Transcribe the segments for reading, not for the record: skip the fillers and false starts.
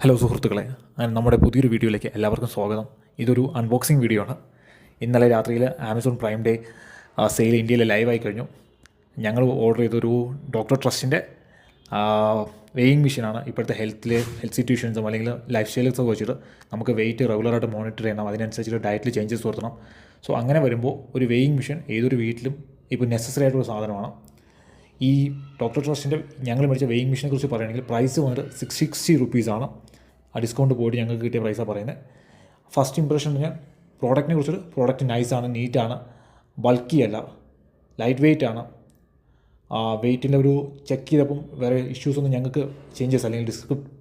Hello സുഹൃത്തുക്കളെ, നമ്മുടെ പുതിയൊരു വീഡിയോയിലേക്ക് എല്ലാവർക്കും സ്വാഗതം. ഇതൊരു അൺബോക്സിങ് വീഡിയോ ആണ്. ഇന്നലെ രാത്രിയിൽ ആമസോൺ പ്രൈം ഡേ സെയിൽ ഇന്ത്യയിൽ ലൈവായി കഴിഞ്ഞു. ഞങ്ങൾ ഓർഡർ ചെയ്തൊരു ഡോക്ടർ ട്രസ്റ്റിൻ്റെ വെയിങ് മെഷീനാണ്. ഇപ്പോഴത്തെ ഹെൽത്ത് സിറ്റുവേഷൻസും അല്ലെങ്കിൽ ലൈഫ് സ്റ്റൈൽസൊക്കെ വെച്ചിട്ട് നമുക്ക് വെയിറ്റ് റെഗുലറായിട്ട് മോണിറ്റർ ചെയ്യണം, അതിനനുസരിച്ചിട്ട് ഡയറ്റിൽ ചേഞ്ചസ് വരുത്തണം. സോ അങ്ങനെ വരുമ്പോൾ ഒരു വെയിങ് മെഷീൻ ഏതൊരു വീട്ടിലും ഇപ്പോൾ നെസസറി ആയിട്ടുള്ള സാധനമാണ്. ഈ ഡോക്ടർ ട്രസ്റ്റിൻ്റെ ഞങ്ങൾ മേടിച്ച വെയിങ് മെഷീനെ കുറിച്ച് പറയുകയാണെങ്കിൽ പ്രൈസ് വന്നിട്ട് 660 റുപ്പീസാണ്. ആ ഡിസ്കൗണ്ട് പോയിട്ട് ഞങ്ങൾക്ക് കിട്ടിയ പ്രൈസാണ് പറയുന്നത്. ഫസ്റ്റ് ഇംപ്രഷൻ ഞാൻ പ്രോഡക്റ്റിനെ കുറിച്ചിട്ട്, പ്രോഡക്റ്റ് നൈസാണ്, നീറ്റാണ്, ബൾക്കി അല്ല, ലൈറ്റ് വെയിറ്റ് ആണ്. വെയിറ്റിൻ്റെ ഒരു ചെക്ക് ചെയ്തപ്പം വേറെ ഇഷ്യൂസൊന്നും ഞങ്ങൾക്ക് ചേഞ്ചസ് അല്ലെങ്കിൽ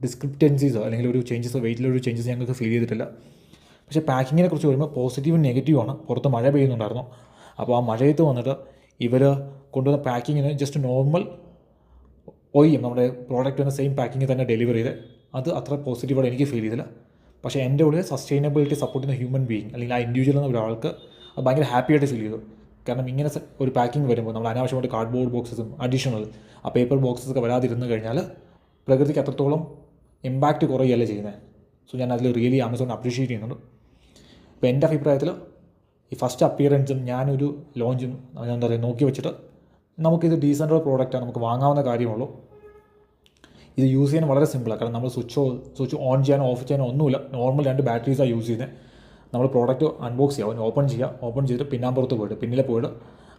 ഡിസ്ക്രിപ്റ്റൻസീസോ അല്ലെങ്കിൽ ഒരു ചേഞ്ചസ് വെയിറ്റിലൊരു ചേഞ്ചസ് ഞങ്ങൾക്ക് ഫീൽ ചെയ്തിട്ടില്ല. പക്ഷേ പാക്കിങ്ങിനെ കുറിച്ച് വരുമ്പോൾ പോസിറ്റീവും നെഗറ്റീവാണ്. പുറത്ത് മഴ പെയ്യുന്നുണ്ടായിരുന്നു. അപ്പോൾ ആ മഴയത്ത് വന്നിട്ട് ഇവർ കൊണ്ടുവന്ന പാക്കിങ്ങിന് ജസ്റ്റ് നോർമൽ നമ്മുടെ പ്രോഡക്റ്റ് വന്ന സെയിം പാക്കിങ്ങിൽ തന്നെ ഡെലിവറി ചെയ്ത് അത് അത്ര പോസിറ്റീവായിട്ട് എനിക്ക് ഫീൽ ചെയ്തില്ല. പക്ഷേ എൻ്റെ ഉള്ളിൽ സസ്റ്റൈനബിലിറ്റി സപ്പോർട്ട് ചെയ്യുന്ന ഹ്യൂമൻ ബീയിങ് അല്ലെങ്കിൽ ആ ഇൻഡിവിജ്വൽ എന്ന ഒരാൾക്ക് അത് ഭയങ്കര ഹാപ്പിയായിട്ട് ഫീൽ ചെയ്തു. കാരണം ഇങ്ങനെ ഒരു പാക്കിംഗ് വരുമ്പോൾ നമ്മൾ അനാവശ്യമായിട്ട് കാർഡ്ബോർഡ് ബോക്സസും അഡീഷണൽ ആ പേപ്പർ ബോക്സസൊക്കെ വരാതിരുന്ന് കഴിഞ്ഞാൽ പ്രകൃതിക്ക് അത്രത്തോളം ഇമ്പാക്റ്റ് കുറയുകയല്ല ചെയ്യുന്നത്. സോ ഞാൻ അതിൽ റിയലി ആമസോൺ അപ്രീഷിയേറ്റ് ചെയ്യുന്നുണ്ട്. ഇപ്പോൾ എൻ്റെ അഭിപ്രായത്തിൽ ഈ ഫസ്റ്റ് അപ്പിയറൻസും ഞാനൊരു ലോഞ്ചും എന്താ പറയുക നോക്കി വെച്ചിട്ട് നമുക്കിത് ഡീസൻ്റ് പ്രോഡക്റ്റാണ്, നമുക്ക് വാങ്ങാവുന്ന കാര്യമുള്ളൂ. ഇത് യൂസ് ചെയ്യാൻ വളരെ സിമ്പിളാണ്. കാരണം നമ്മൾ സ്വിച്ച് ഓൺ ചെയ്യാനോ ഓഫ് ചെയ്യാനോ ഒന്നുമില്ല. നോർമൽ 2 ബാറ്ററീസാണ് യൂസ് ചെയ്യുന്നത്. നമ്മൾ പ്രോഡക്റ്റ് അൺബോക്സ് ചെയ്യുക, ഓപ്പൺ ചെയ്തിട്ട് പിന്നാമ്പുറത്ത് പിന്നിൽ പോയിട്ട്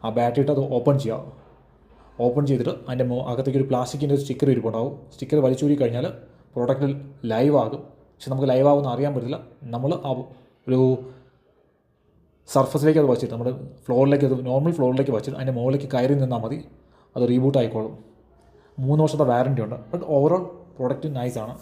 ആ ബാറ്ററി ഇട്ട് അത് ഓപ്പൺ ചെയ്തിട്ട് അതിൻ്റെ അകത്തേക്ക് ഒരു പ്ലാസ്റ്റിക്കിൻ്റെ സ്റ്റിക്കർ ഇരിപ്പുണ്ടാവും. സ്റ്റിക്കർ വലിച്ചൂരി കഴിഞ്ഞാൽ പ്രോഡക്റ്റ് ലൈവ് ആകും. പക്ഷെ നമുക്ക് ലൈവ് ആകുമെന്ന് അറിയാൻ പറ്റില്ല. നമ്മൾ ആ ഒരു സർഫസിലേക്ക് അത് വച്ചിട്ട് നമ്മുടെ നോർമൽ ഫ്ലോറിലേക്ക് വച്ചിട്ട് അതിൻ്റെ മുകളിലേക്ക് കയറി നിന്നാൽ മതി, അത് റീബൂട്ട് ആയിക്കോളും. 3 വർഷത്തെ വാറൻറ്റി ഉണ്ട്. ബട്ട് ഓവറോൾ പ്രോഡക്റ്റ് നൈസാണ്.